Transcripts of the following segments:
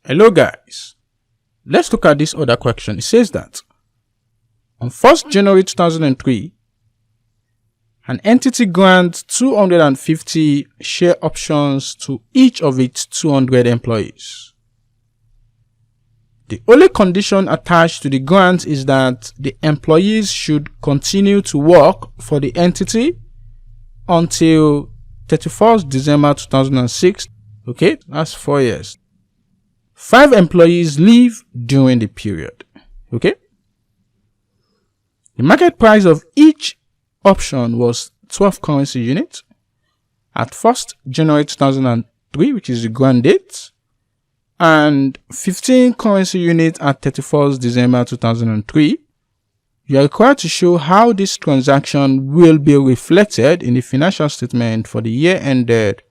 Hello guys, let's look at this other question. It says that on 1st January 2003, an entity grants 250 share options to each of its 200 employees. The only condition attached to the grant is that the employees should continue to work for the entity until 31st December 2006. Okay, that's 4 years. 5 employees leave during the period. Okay. The market price of each option was 12 currency units at 1st January 2003, which is the grant date, and 15 currency units at 31st December 2003. You are required to show how this transaction will be reflected in the financial statement for the year ended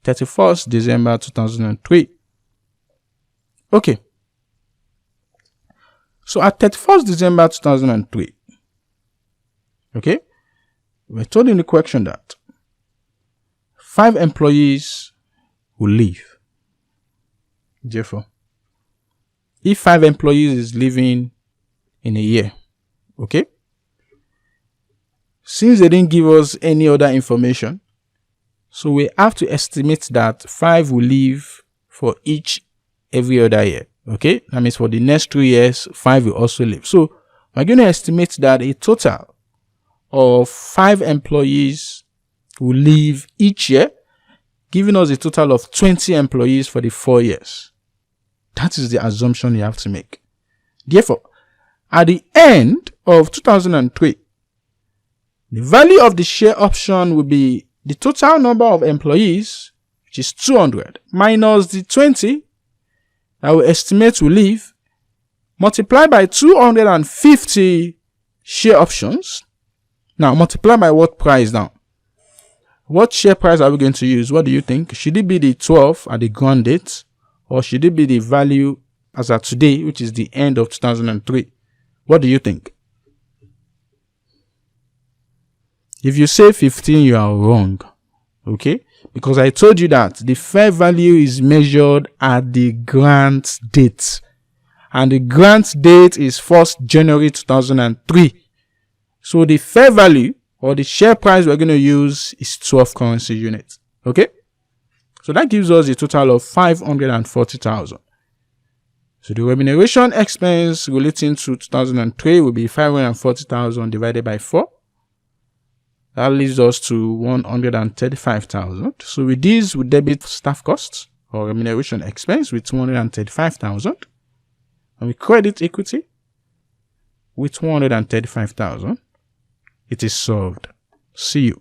31st December 2003. Okay. So at 31st December 2003, okay, we're told in the question that 5 employees will leave. Therefore, if 5 employees is leaving in a year, okay, since they didn't give us any other information, so we have to estimate that 5 will leave for every other year. Okay, that means for the next 2 years, 5 will also leave. So we're going to estimate that a total of 5 employees will leave each year, giving us a total of 20 employees for the 4 years. That is the assumption you have to make. Therefore, at the end of 2003, the value of the share option will be the total number of employees, which is 200, minus the 20 that we estimate will leave, multiplied by 250 share options. Now, multiply by what price now? What share price are we going to use? What do you think? Should it be the 12 at the grant date, or should it be the value as at today, which is the end of 2003? What do you think? If you say 15, you are wrong. Okay? Because I told you that the fair value is measured at the grant date. And the grant date is 1st January 2003. So the fair value or the share price we're going to use is 12 currency units. Okay? So that gives us a total of 540,000. So the remuneration expense relating to 2003 will be 540,000 divided by 4. That leaves us to 135,000. So with this, we debit staff costs or remuneration expense with 235,000. And we credit equity with 235,000. It is solved. See you.